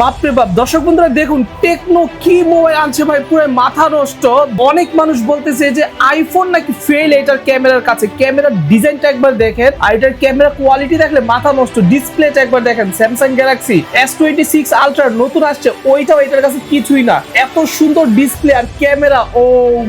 বাপরে বাপ, দর্শক বন্ধুরা দেখুন টেকনো কি মোবাইল আনছে ভাই, পুরো মাথা নষ্ট। অনেক মানুষ বলতেছে যে আইফোন নাকি ফেল এটার ক্যামেরার কাছে। ক্যামেরার ডিজাইনটা একবার দেখেন আর এটার ক্যামেরা কোয়ালিটি দেখলে মাথা নষ্ট। ডিসপ্লেটা একবার দেখেন, স্যামসাং গ্যালাক্সি S26 আলট্রা নতুন আসছে, ওইটাও এটার কাছে কিছুই না। এত সুন্দর ডিসপ্লে আর ক্যামেরা, ও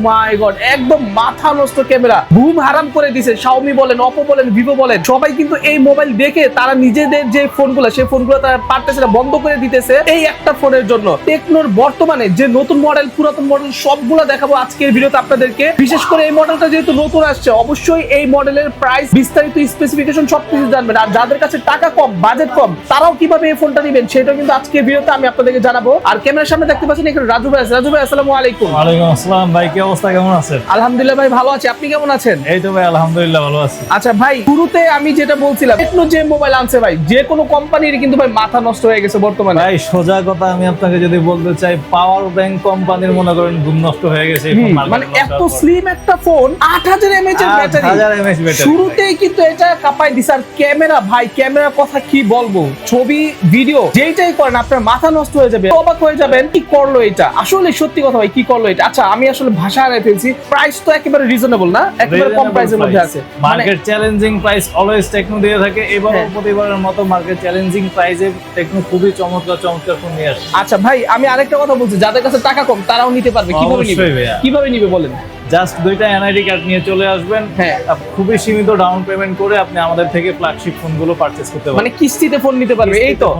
মাই গড, একদম মাথা নষ্ট ক্যামেরা। ঘুম হারাম করে দিছে। শাওমি বলেন, অপো বলেন, ভিভো বলেন, সবাই কিন্তু এই মোবাইল দেখে তারা নিজেদের যে ফোনগুলো, সেই ফোনগুলো তারা পারতেছে না, বন্ধ করে দিতেছে এই একটা ফোনের জন্য। টেকনোর বর্তমানে যে নতুন মডেল, পুরাতন মডেল সবগুলো দেখাবো আজকের ভিডিওতে আপনাদেরকে। বিশেষ করে এই মডেলটা যেহেতু নতুন আসছে, অবশ্যই এই মডেলের প্রাইস, বিস্তারিত স্পেসিফিকেশন সবকিছু জানবেন। আর যাদের কাছে টাকা কম, বাজেট কম, তারাও কিভাবে এই ফোনটা নেবেন সেটা কিন্তু আজকের ভিডিওতে আমি আপনাদেরকে জানাবো। আর ক্যামেরার সামনে দেখতে পাচ্ছেন এখানে রাজু ভাই আছে। রাজু ভাই, আসসালামু আলাইকুম। ওয়ালাইকুম আসসালাম ভাই, কি অবস্থা, কেমন আছেন? আলহামদুলিল্লাহ ভাই, ভালো আছি। আপনি কেমন আছেন? এই তো ভাই আলহামদুলিল্লাহ ভালো আছি। আচ্ছা ভাই, শুরুতে আমি যেটা বলছিলাম, টেকনো যে মোবাইল আনছে ভাই, যে কোনো কোম্পানির কিন্তু ভাই মাথা নষ্ট হয়ে গেছে বর্তমানে। ভাই সোজা কথা আমি আপনাকে যদি বলতে চাই, পাওয়ার ব্যাংক কোম্পানির মনে করেন ঘুম নষ্ট হয়ে গেছে। মানে এত স্লিম একটা ফোন, 8000 mAh এর ব্যাটারি, 8000 mAh শুরুতেই কিন্তু এটা কাপাই দিছে। আর ক্যামেরা ভাই, ক্যামেরার কথা কি বলবো, ছবি ভিডিও যেইটাই করেন আপনার মাথা নষ্ট হয়ে যাবে, অবাক হয়ে যাবেন কি করলো এটা। আসলে সত্যি কথা ভাই, কি করলো এটা। আচ্ছা আমি আসলে ভাষা হারিয়ে ফেলছি। প্রাইস তো একেবারে রিজনেবল না, একেবারে কম প্রাইসের মধ্যে আছে। Market challenging price always Tecno দিয়ে থাকে, এবার প্রতিবারের মতো মার্কেট চ্যালেঞ্জিং প্রাইসে টেকনো খুবই চমৎকার ফোন নিয়ে আসে। আচ্ছা ভাই, আমি আরেকটা কথা বলছি, যাদের কাছে টাকা কম তারাও নিতে পারবে। কিভাবে নিবে, কিভাবে নিবে বলেন? জাস্ট দুইটা এনআইডি কার্ড নিয়ে চলে আসবেন। হ্যাঁ, খুবই সীমিত ডাউন পেমেন্ট করে আপনি আমাদের থেকে ফ্ল্যাগশিপ ফোনগুলো পারচেজ করতে পারবেন। মানে কিস্তিতে ফোন নিতে পারবে, এই তো?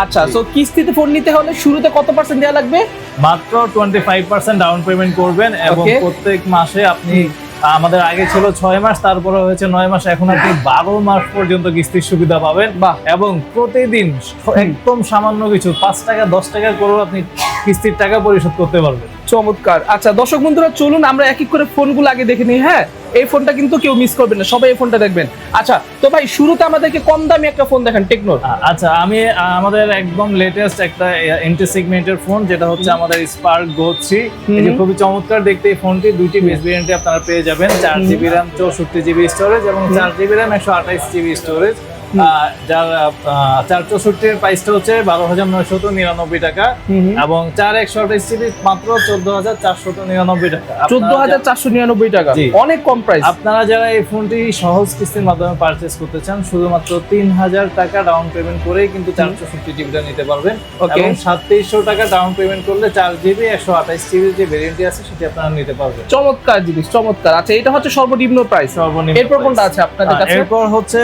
আচ্ছা, সো কিস্তিতে ফোন নিতে হলে শুরুতে কত পার্সেন্ট দেওয়া লাগবে? মাত্র 25% ডাউন পেমেন্ট করবেন এবং প্রত্যেক মাসে আপনি, আমাদের আগে ছিল 6 মাস, তারপরে হয়েছে 9 মাস, এখন আপনি 12 মাস পর্যন্ত কিস্তির সুবিধা পাবেন। এবং প্রতিদিন একদম সামান্য কিছু 5 টাকা 10 টাকা করেও আপনি কিস্তির টাকা পরিশোধ করতে পারবেন। চমৎকার। আচ্ছা দর্শক বন্ধুরা, চলুন আমরা এক এক করে ফোনগুলো আগে দেখে নিই। হ্যাঁ, এই ফোনটা কিন্তু কেউ মিস করবেন না, সবাই এই ফোনটা দেখবেন। আচ্ছা তো ভাই, শুরুতে আমাদেরকে কম দামি একটা ফোন দেখেন টেকনোর। আচ্ছা, আমি আমাদের একদম লেটেস্ট একটা এন্ট্রি সেগমেন্টের ফোন, যেটা হচ্ছে আমাদের স্পার্ক গো 3। এই যে খুবই চমৎকার দেখতে এই ফোনটি, দুইটি বেস ভেরিয়েন্টে আপনারা পেয়ে যাবেন। 4GB RAM 64GB স্টোরেজ এবং 4GB RAM 128GB স্টোরেজ। যার 464 প্রাইসটা হচ্ছে 12,999 টাকা এবং 4128GB মাত্র 14,499 টাকা। 14,499 টাকা, অনেক কম প্রাইস। আপনারা যারা এই ফোনটি সহজ কিস্তির মাধ্যমে পারচেজ করতে চান, শুধুমাত্র 3000 টাকা ডাউন পেমেন্ট করেই কিন্তু 464GB নিতে পারবেন এবং 3700 টাকা ডাউন পেমেন্ট করলে 4GB 128GB যে ভেরিয়েন্টটি আছে সেটি আপনারা নিতে পারবেন। চমৎকার জিনিস, চমৎকার। আচ্ছা, এটা হচ্ছে সর্বনিম্ন প্রাইস। সর্বনিম্ন। এরপর কোনটা আছে আপনাদের কাছে? এরপর হচ্ছে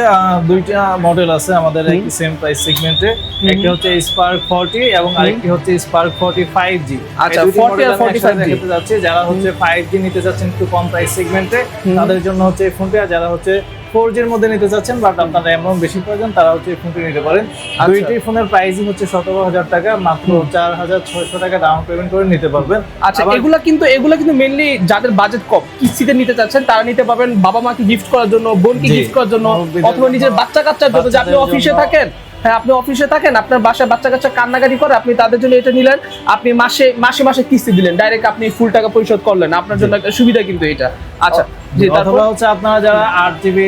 দুইটা মডেল আছে আমাদের একই সেম প্রাইস সেগমেন্টে। একটা হচ্ছে স্পার্ক 40 এবং আরেকটি হচ্ছে স্পার্ক 40 5G। আচ্ছা, 40 আর 45G দেখাতে যাচ্ছে। যারা হচ্ছে 5G নিতে যাচ্ছেন একটু কম প্রাইস সেগমেন্টে, তাদের জন্য হচ্ছে এই ফোনটি। আর যারা হচ্ছে 4G এর মধ্যে নিতে যাচ্ছেন বাট আপনারা অ্যামাউন্ট বেশি প্রয়োজন, তারা হচ্ছে এই ফোনটি নিতে পারেন। দুইটি ফোনের প্রাইসই হচ্ছে 17,000 টাকা, মাত্র 4,600 টাকা ডাউন পেমেন্ট করে নিতে পারবেন। আচ্ছা, এগুলা কিন্তু মেইনলি যাদের বাজেট কম, কিস্তিতে নিতে চাচ্ছেন, তারা নিতে পারবেন বাবা মাকে গিফট করার জন্য, বোনকে গিফট করার জন্য, অথবা নিজের বাচ্চা কাচ্চার জন্য। যে আপনি অফিসে থাকেন, হ্যাঁ আপনি অফিসে থাকেন, আপনার বাসায় বাচ্চা কাচ্চা কান্নাকাটি করে, আপনি তাদের জন্য এটা নিলেন, আপনি মাসে মাসে কিস্তি দিলেন, ডাইরেক্ট আপনি ফুল টাকা পরিশোধ করলেন, আপনার জন্য একটা সুবিধা কিন্তু এটা। আচ্ছা জি, তারপর হচ্ছে আপনারা যারা 8GB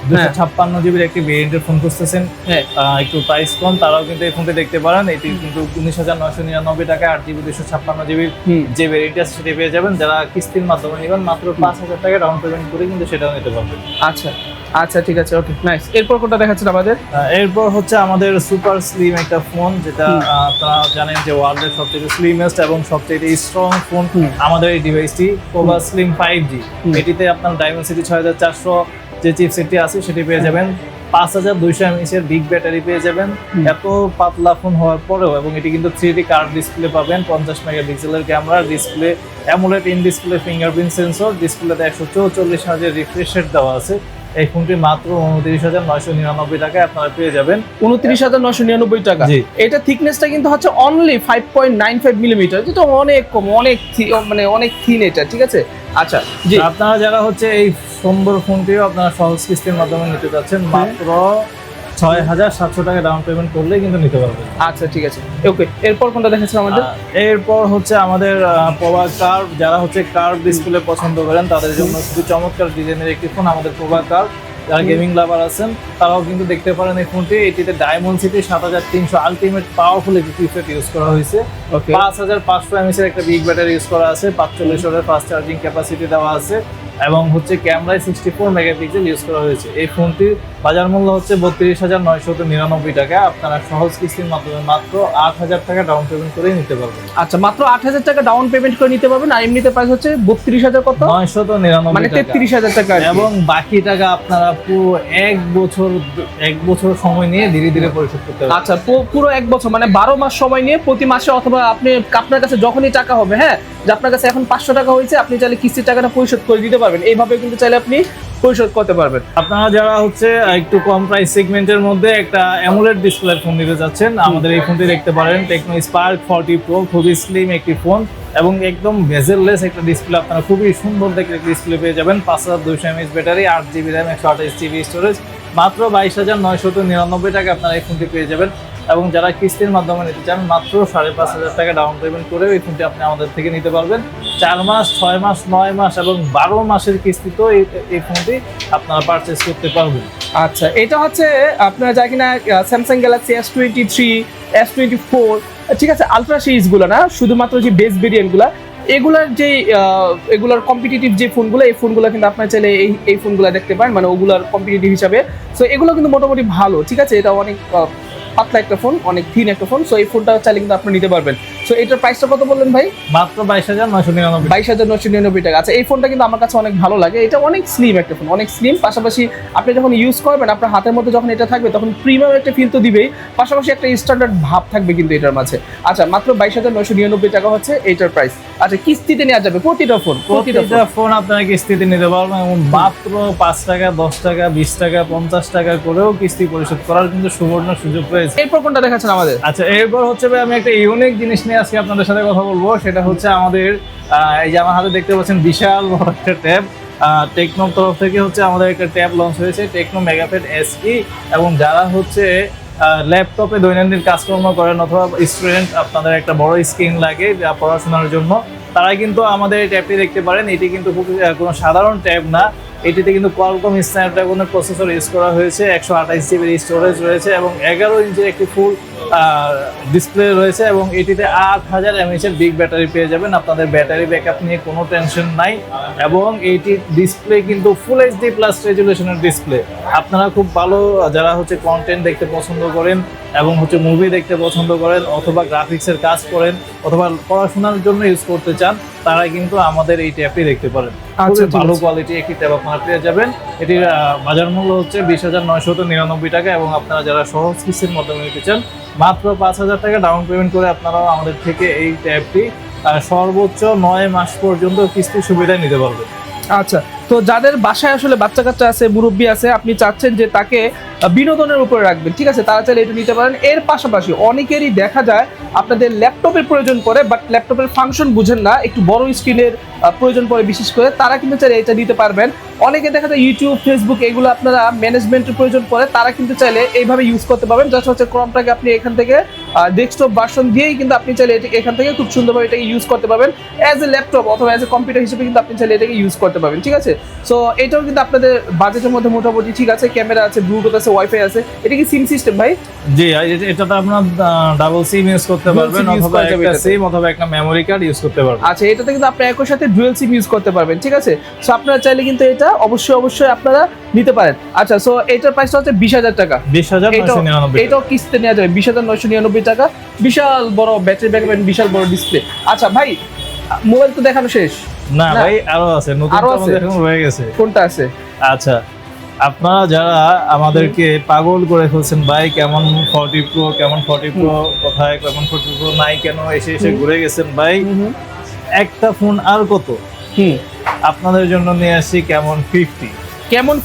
256GB একটি ভেরিয়েন্টের ফোন খুঁজতেছেন, একটু প্রাইস কম, তারাও কিন্তু এই ফোনটি দেখতে পারেন। এটি কিন্তু 19,999 টাকা 8GB 256GB যে ভেরিয়েন্ট আছে সেটা পেয়ে যাবেন। যারা কিস্তির মাধ্যমে নেবেন মাত্র 5,000 টাকা ডাউন পেমেন্ট করে কিন্তু সেটাও নিতে পারবেন। আচ্ছা আচ্ছা, ঠিক আছে, ওকে, নাইস। এরপর কোনটা দেখাচ্ছেন আমাদের? এরপর হচ্ছে আমাদের সুপার স্লিম একটা ফোন, যেটা আপনারা জানেন যে ওয়ার্ল্ডের সবচেয়ে স্লিমেস্ট এবং সবচেয়ে স্ট্রং ফোন আমাদের এই ডিভাইসটি, পোভা স্লিম 5G। এটিতে আপনার ডাইমেনসিটি 6400 যে চিপসেটটি আছে সেটি পেয়ে যাবেন। 5200 mAh এর বিগ ব্যাটারি পেয়ে যাবেন এত পাতলা ফোন হওয়ার পরেও। এবং এটি কিন্তু 3D কার্ভ ডিসপ্লে পাবেন, 50 মেগাপিক্সেলের camera, display AMOLED in display fingerprint sensor, ডিসপ্লেতে 144 হার্জের রিফ্রেশ রেট দেওয়া আছে। এই ফোনটি মাত্র 29,999 টাকায় আপনারা পেয়ে যাবেন। 29,999 টাকা। এটা থিকনেসটা কিন্তু হচ্ছে অনলি 5.95 মিলিমিটার, যেটা অনেক কম, অনেক থিন এটা, ঠিক আছে। আচ্ছা জি, আপনারা যারা হচ্ছে এই সুন্দর ফোনটিও আপনারা সহজ কিস্তির মাধ্যমে নিতে চাচ্ছেন, মাত্র 6,700 টাকা ডাউন পেমেন্ট করলে কিন্তু নিতে পারবেন। আচ্ছা ঠিক আছে, ওকে। এরপর কোনটা দেখাচ্ছেন আমাদের? এরপর হচ্ছে আমাদের পোভা কার্ভ। যারা হচ্ছে কার্ভ ডিসপ্লে পছন্দ করেন তাদের জন্য খুবই চমৎকার ডিজাইনের একটি ফোন, আমাদের পোভা কার্ভ। যারা গেমিং লাভার আছেন তারাও কিন্তু দেখতে পারেন এই ফোনটি। এটিতে ডায়মন্ড-সিটি 7300 আলটিমেট পাওয়ারফুল একটি চিপসেট ইউজ করা হয়েছে। 5500 mAh এর একটা বিগ ব্যাটারি ইউজ করা আছে, 45 ওয়াটের ফাস্ট চার্জিং ক্যাপাসিটি দেওয়া আছে এবং হচ্ছে ক্যামেরায় 64 মেগাপিক্সেল ইউজ করা হয়েছে। এই ফোনটির বাজার মূল্য হচ্ছে 32,999 টাকা। আপনারা সহজ কিস্তির মাধ্যমে মাত্র 8,000 টাকা ডাউন পেমেন্ট করে নিতে পারবেন। আচ্ছা, মাত্র 8,000 টাকা ডাউন পেমেন্ট করে নিতে পারবেন। আর এমনিতে প্রাইস হচ্ছে 32,000 কত, 999 মানে 33,000 টাকা আর কি। এবং বাকি টাকা আপনারা পুরো এক বছর সময় নিয়ে ধীরে ধীরে পরিশোধ করতে পারবেন। আচ্ছা, পুরো 1 বছর মানে 12 মাস সময় নিয়ে প্রতি মাসে, অথবা আপনার কাছে যখনই টাকা হবে, হ্যাঁ, যে আপনার কাছে এখন 500 টাকা হয়েছে, আপনি চাইলে কিস্তির টাকাটা পরিশোধ করে দিতে পারবেন। এইভাবে কিন্তু চাইলে আপনি পরিশোধ করতে পারবেন। আপনারা যারা হচ্ছে একটু কম প্রাইস সেগমেন্টের মধ্যে একটা অ্যামোলেড ডিসপ্লের ফোন নিতে যাচ্ছেন, আমাদের এই ফোনটি দেখতে পারেন। টেকনো স্পার্ক 40 প্রো, খুবই স্লিম একটি ফোন এবং একদম বেজেললেস একটা ডিসপ্লে। আপনারা খুবই সুন্দর দেখে ডিসপ্লে পেয়ে যাবেন। 5200 mAh battery, 8GB RAM, 128GB storage, মাত্র 22,999 টাকা আপনারা এই ফোনটি পেয়ে যাবেন। এবং যারা কিস্তির মাধ্যমে নিতে চান, মাত্র 5,500 টাকা ডাউন পেমেন্ট করে এই ফোনটি আপনি আমাদের থেকে নিতে পারবেন। 4 মাস, 6 মাস, 9 মাস এবং 12 মাসের কিস্তিতেও এই ফোনটি আপনারা পারচেস করতে পারবেন। আচ্ছা, এটা হচ্ছে আপনারা যা কিনা স্যামসাং গ্যালাক্সি S23, S24, ঠিক আছে, আলট্রা সিরিজগুলো না, শুধুমাত্র যে বেস ভেরিয়েন্টগুলো, এগুলার কম্পিটিটিভ যে ফোনগুলো, এই ফোনগুলো কিন্তু আপনার চাইলে এই ফোনগুলো দেখতে পারেন, মানে ওগুলার কম্পিটিটিভ হিসাবে। সো এগুলো কিন্তু মোটামুটি ভালো, ঠিক আছে। এটা অনেক পাতলা একটা ফোন, অনেক থিন একটা ফোন। সো এই ফোনটা চাইলে কিন্তু আপনি নিতে পারবেন। সো এটার প্রাইসটা কত বললেন ভাই? মাত্র 22,999। 22,999 টাকা। আচ্ছা, এই ফোনটা কিন্তু আমার কাছে অনেক ভালো লাগে। এটা অনেক স্লিম একটা ফোন, অনেক স্লিম। পাশাপাশি আপনি যখন ইউজ করবেন, আপনার হাতের মধ্যে যখন এটা থাকবে, তখন প্রিমিয়াম একটা ফিল তো দিবেই, পাশাপাশি একটা স্ট্যান্ডার্ড ভাব থাকবে কিন্তু এটার মাঝে। আচ্ছা, মাত্র 22,999 টাকা হচ্ছে এইটার প্রাইস। আচ্ছা, কিস্তিতে নেওয়া যাবে প্রতিটা ফোন আপনারা কিস্তিতে নিতে পারবেন এবং মাত্র 5 টাকা, 10 টাকা, 20 টাকা, 50 টাকা করেও কিস্তি পরিশোধ করার কিন্তু সুবর্ণ সুযোগ রয়েছে। এরপর কোনটা দেখাচ্ছেন আমাদের? আচ্ছা, এরপর হচ্ছে আমি একটা ইউনিক জিনিস নিয়ে আজকে আপনাদের সাথে কথা বলবো। সেটা হচ্ছে আমাদের এই যে আমার হাতে দেখতে পাচ্ছেন বিশাল বড় একটা ট্যাব। টেকনোর তরফ থেকে হচ্ছে আমাদের একটা ট্যাব লঞ্চ হয়েছে, টেকনো মেগাপ্যাড SE। এবং যারা হচ্ছে ল্যাপটপে দৈনন্দিন কাজকর্ম করেন অথবা স্টুডেন্ট, আপনাদের একটা বড় স্ক্রিন লাগে পড়াশোনার জন্য, তারা কিন্তু আমাদের এই ট্যাবটি দেখতে পারেন। এটি কিন্তু খুব কোনো সাধারণ ট্যাব না। এটিতে কিন্তু কোয়ালকম স্ন্যাপড্রাগনের প্রসেসর ইউজ করা হয়েছে, 128GB স্টোরেজ রয়েছে এবং 11 ইঞ্চির একটি ফুল ডিসপ্লে রয়েছে এবং এটিতে 8,000 mAh এর বিগ ব্যাটারি পেয়ে যাবেন। আপনাদের ব্যাটারি ব্যাকআপ নিয়ে কোনো টেনশন নাই। এবং এইটির ডিসপ্লে কিন্তু ফুল HD প্লাস রেজুলেশনের ডিসপ্লে। আপনারা খুব ভালো, যারা হচ্ছে কন্টেন্ট দেখতে পছন্দ করেন এবং হচ্ছে মুভি দেখতে পছন্দ করেন অথবা গ্রাফিক্সের কাজ করেন অথবা পড়াশোনার জন্য ইউজ করতে চান, তারা কিন্তু আমাদের এই ট্যাবটি দেখতে পারেন। আচ্ছা, ভালো কোয়ালিটি একটি ট্যাব আপনারা পেয়ে যাবেন। এটির বাজার মূল্য হচ্ছে 20,999 টাকা এবং আপনারা যারা সহজ কিস্তির মাধ্যমে নিতে চান, মাত্র 5,000 টাকা ডাউন পেমেন্ট করে আপনারাও আমাদের থেকে এই ট্যাবটি সর্বোচ্চ 9 মাস পর্যন্ত কিস্তির সুবিধা নিতে পারবেন। আচ্ছা, তো যাদের বাসায় আসলে বাচ্চা কাচ্চা আছে, মুরব্বী আছে, আপনি চাচ্ছেন যে তাকে বিনোদনের উপরে রাখবেন, ঠিক আছে, তারা চাইলে এটা নিতে পারেন। এর পাশাপাশি অনেকেরই দেখা যায় আপনাদের ল্যাপটপের প্রয়োজন পড়ে, বাট ল্যাপটপের ফাংশন বুঝেন না, একটু বড় স্ক্রিনের প্রয়োজন পড়ে বিশেষ করে, তারা কিন্তু চাইলে এটা নিতে পারবেন। অনেকে দেখা যায় ইউটিউব, ফেসবুক এগুলো আপনারা ম্যানেজমেন্টের প্রয়োজন পড়ে, তারা কিন্তু চাইলে এইভাবে ইউজ করতে পারবেন। জাস্ট হচ্ছে ক্রমটাকে আপনি এখান থেকে ডেস্কটপ ভার্সন দিয়েই কিন্তু আপনি চাইলে এটাকে এখান থেকে খুব সুন্দরভাবে এটাকে ইউজ করতে পারবেন। অ্যাজ এ ল্যাপটপ অথবা অ্যাজ এ কম্পিউটার হিসেবে কিন্তু আপনি চাইলে এটাকে ইউজ করতে পারবেন, ঠিক আছে। সো এটাও কিন্তু আপনাদের বাজেটের মধ্যে মোটামুটি ঠিক আছে। ক্যামেরা আছে, ব্লুটুথ আছে, ওয়াইফাই আছে। এটা কি সিম সিস্টেম ভাই? জি, এটাতে আপনারা ডাবল সিম ইউজ করতে পারবেন অথবা একটা সিম অথবা একটা মেমরি কার্ড ইউজ করতে পারবেন। আচ্ছা, এটাতে কিন্তু আপনি একই সাথে ডুয়াল সিম ইউজ করতে পারবেন, ঠিক আছে। সো আপনারা চাইলে কিন্তু এটা অবশ্যই আপনারা নিতে পারেন। আচ্ছা, সো এটার প্রাইসটা হচ্ছে 20,000 টাকা। 20,999। এটাও কিস্তিতে নেওয়া যাবে 20,999 টাকা। বিশাল বড় ব্যাটারি ব্যাকআপ, বিশাল বড় ডিসপ্লে। আচ্ছা ভাই, মোবাইল তো দেখানো শেষ না ভাই, আরো আছে, নতুন আমাদের এখন রয়ে গেছে। কোনটা আছে? আচ্ছা, আপনারা যারা আমাদেরকে পাগল করে ফেলছেন, ভাই কেমন 40 প্রো, কেমন 40 প্রো কোথায়, কেমন 40 প্রো নাই কেন, এসে ঘুরে গেছেন ভাই। একটা ফোন আর কত, আপনাদের জন্য নিয়ে আসি কেমন 50। কেমন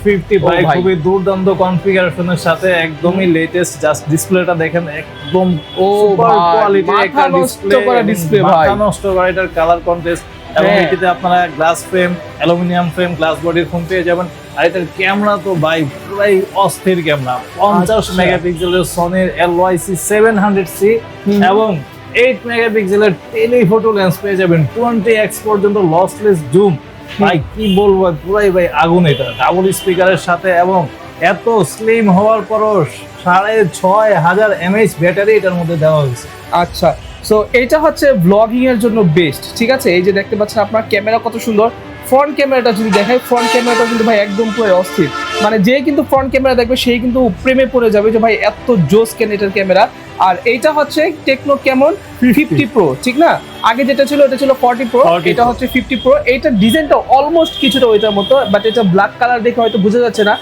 50 ভাই, খুবই দুর্দান্ত কনফিগারেশনের সাথে, একদমই লেটেস্ট। জাস্ট ডিসপ্লেটা দেখেন, একদম সুপার কোয়ালিটির একটা ডিসপ্লে ভাই, মাথা নষ্ট করা। এটার কালার কন্ট্রাস্ট এবং এটিতে আপনারা glass frame, aluminium frame, glass বডির ফোন পেয়ে যাবেন। আর এটার ক্যামেরা তো ভাই পুরাই অস্থির ক্যামেরা। 50 মেগাপিক্সেলের সনির LYC 700C এবং 8 মেগাপিক্সেলের টেলিফোটো লেন্স পেয়ে যাবেন। 20x পর্যন্ত লসলেস জুম ভাই কি বলবো, পুরাই ভাই আগুন। এটা ডাবল স্পিকারের সাথে এবং এত স্লিম হওয়ার পরও 6500 mAh ব্যাটারি এটার মধ্যে দেওয়া হয়েছে। আচ্ছা, সো এটা হচ্ছে ব্লগিং এর জন্য বেস্ট, ঠিক আছে। এই যে দেখতে পাচ্ছেন আপনার ক্যামেরা কত সুন্দর। ফ্রন্ট ক্যামেরাটা যদি দেখাই, ফ্রন্ট ক্যামেরাটা কিন্তু ভাই একদম পুরো অস্থির। মানে যে কিন্তু ফ্রন্ট ক্যামেরা দেখবে সেই কিন্তু প্রেমে পড়ে যাবে যে ভাই এত জোস কেন এটার ক্যামেরা। আর এইটা হচ্ছে টেকনো ক্যামন 50 প্রো, ঠিক না? আগে যেটা ছিল এটা ছিল 40 প্রো, 40 এটা হচ্ছে 50 প্রো। এইটার ডিজাইনটা অলমোস্ট কিছুটা ওইটার মতো, বাট এটা ব্ল্যাক কালার দেখে হয়তো বোঝা যাচ্ছে না।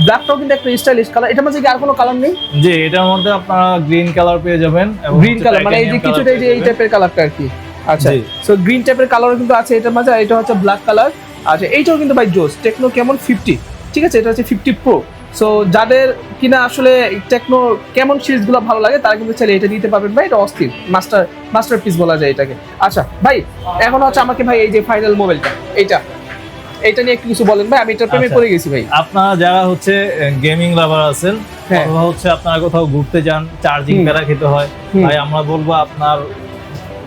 ব্ল্যাকটাও কিন্তু একটা স্টাইলিশ কালার। এটার মধ্যে কি আর কোনো কালার নেই? যে এটার মধ্যে আপনারা গ্রিন কালার পেয়ে যাবেন, গ্রিন কালার মানে এই যে কিছুটা এই যে এই টাইপের কালারটা আর কি। আচ্ছা, সো গ্রিন টাইপের কালারও কিন্তু আছে এটার মাঝে। এটা হচ্ছে ব্ল্যাক কালার। আচ্ছা, এইটাও কিন্তু ভাই জোস, টেকনো কেমন 50, ঠিক আছে। এটা হচ্ছে 50 প্রো। সো যাদের কিনা আসলে টেকনো কেমন সিরিজগুলো ভালো লাগে তারা কিন্তু চাইলে এটা নিতে পারবেন ভাই। এটা অস্থির মাস্টারপিস বলা যায় এটাকে। আচ্ছা ভাই, এখন হচ্ছে আমাকে ভাই এই যে ফাইনাল মোবাইলটা এইটা নিয়ে একটু কিছু বলেন ভাই, আমি এটার প্রেমে পড়ে গেছি ভাই। আপনারা যারা হচ্ছে গেমিং লাভার আছেন, হ্যাঁ। অথবা হচ্ছে আপনারা কোথাও ঘুরতে যান, চার্জিং প্যারা খেতে হয়, ভাই আমরা বলবো আপনার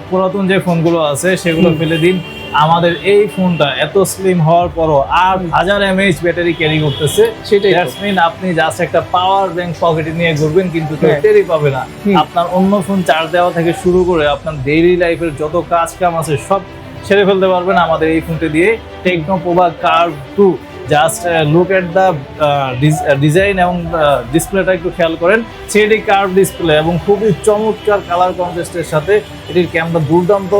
পুরাতন যে ফোনগুলো আছে সেগুলো ফেলে দিন। আমাদের এই ফোনটা এত স্লিম হওয়ার পরও 8000 mAh ব্যাটারি ক্যারি করতেছে। সেটাই তো। দ্যাটস মিন আপনি জাস্ট একটা পাওয়ার ব্যাংক পকেটে নিয়ে ঘুরবেন কিন্তু কেউ হ্যাঁ। টেরই পাবে না। আপনার অন্য ফোন চার্জ দেওয়া থেকে শুরু করে আপনার ডেইলি লাইফের যত কাজ কাম আছে সব সেরে ফেলতে পারবেন আমাদের এই ফোনটি দিয়ে। Techno Pova curve 2, just look at the design এবং ডিসপ্লেটা একটু খেয়াল করেন। 3D কার্ভ ডিসপ্লে এবং খুবই চমৎকার কালার কন্ট্রাস্টের সাথে এটির ক্যামেরা দুর্দান্ত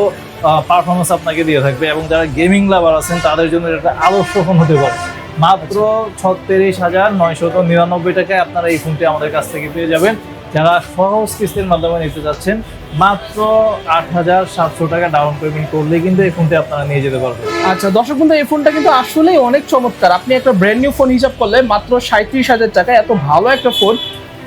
পারফরমেন্স আপনাকে দিয়ে থাকবে। এবং যারা গেমিং লাভার আছেন তাদের জন্য এটা আদর্শ ফোন হতে পারে। মাত্র 36,999 টাকায় আপনারা এই ফোনটি আমাদের কাছ থেকে পেয়ে যাবেন। যারা সহজ কিস্তির মাধ্যমে নিতে যাচ্ছেন মাত্র 8,700 টাকা ডাউন পেমেন্ট করলে কিন্তু এই ফোনটি আপনারা নিয়ে যেতে পারবেন। আচ্ছা দর্শক বন্ধু, এই ফোনটা কিন্তু আসলেই অনেক চমৎকার। আপনি একটা ব্র্যান্ড নিউ ফোন হিসাব করলে মাত্র 37,000 টাকা এত ভালো একটা ফোন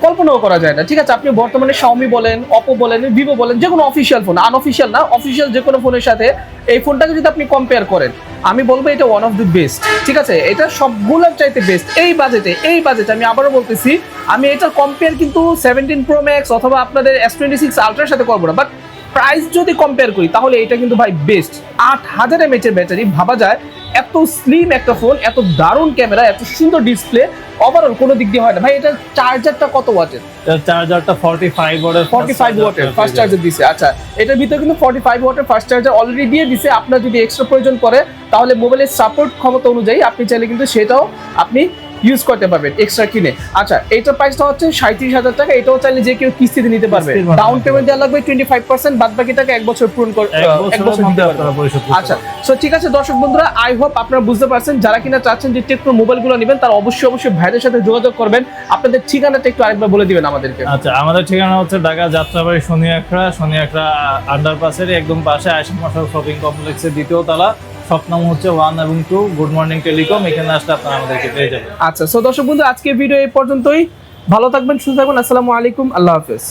কল্পনাও করা যায় না, ঠিক আছে। আপনি বর্তমানে Xiaomi বলেন, Oppo বলেন, Vivo বলেন, যে কোনো অফিসিয়াল ফোন, আনঅফিসিয়াল না, অফিসিয়াল যে কোনো ফোনের সাথে এই ফোনটাকে যদি আপনি কম্পেয়ার করেন, আমি বলবো এটা ওয়ান অফ দি বেস্ট, ঠিক আছে। এটা সবগুলোর চাইতে বেস্ট এই বাজেটে। আমি আবারও বলতেছি, আমি এটার কম্পেয়ার কিন্তু 17 Pro Max অথবা আপনাদের S26 Ultra-র সাথে করবো না, বাট প্রাইস যদি কম্পেয়ার করি তাহলে এটা কিন্তু ভাই বেস্ট। 8000 mAh এর ব্যাটারি, ভাবা যায় এত স্লিম একটা ফোন, এত দারুণ ক্যামেরা, এত সুন্দর ডিসপ্লে, ওভারঅল কোনো দিক দিয়ে হয় না ভাই। এটা চার্জারটা কত ওয়াটের? চার্জারটা 45 ওয়াটের ফাস্ট চার্জার দিছে। আচ্ছা, এটার ভিতরে কিন্তু 45 ওয়াটের ফাস্ট চার্জার অলরেডি দিয়ে দিছে। আপনার যদি এক্সট্রা প্রয়োজন পড়ে তাহলে মোবাইলের সাপোর্ট ক্ষমতা অনুযায়ী আপনি চাইলে কিন্তু সেটাও আপনি ইউজ করতে পারবেন এক্সট্রা কিনে। আচ্ছা, এইটার প্রাইসটা হচ্ছে 37,000 টাকা। এটাও চাইলে যে কেউ কিস্তিতে নিতে পারবে। ডাউন পেমেন্ট দেওয়া লাগবে 25%, বাদ বাকি টাকা 1 বছর পূরণ করে 1 বছর দিতে পারবেন। আচ্ছা, সো ঠিক আছে দর্শক বন্ধুরা, আই হোপ আপনারা বুঝতে পারছেন। যারা কিনা চাচ্ছেন যে টেকনো মোবাইলগুলো নেবেন তারা অবশ্যই ভাইদের সাথে যোগাযোগ করবেন। আপনাদের ঠিকানাটা একটু আরেকবার বলে দিবেন আমাদেরকে। আচ্ছা, আমাদের ঠিকানা হচ্ছে ঢাকা যাত্রাবাড়ি শনি একরা আন্ডারপাসের একদম পাশে আয়েশা মার্শাল শপিং কমপ্লেক্সের 2য় তলা। শপ নাম হচ্ছে 1 এবং 2 গুড মর্নিং টেলিকম। এখানে আসলে আপনারা আমাদেরকে পেয়ে যাবেন। আচ্ছা, সো দর্শক বন্ধু, আজকের ভিডিও এই পর্যন্তই। ভালো থাকবেন, সুস্থ থাকবেন। আসসালামু আলাইকুম, আল্লাহ হাফেজ।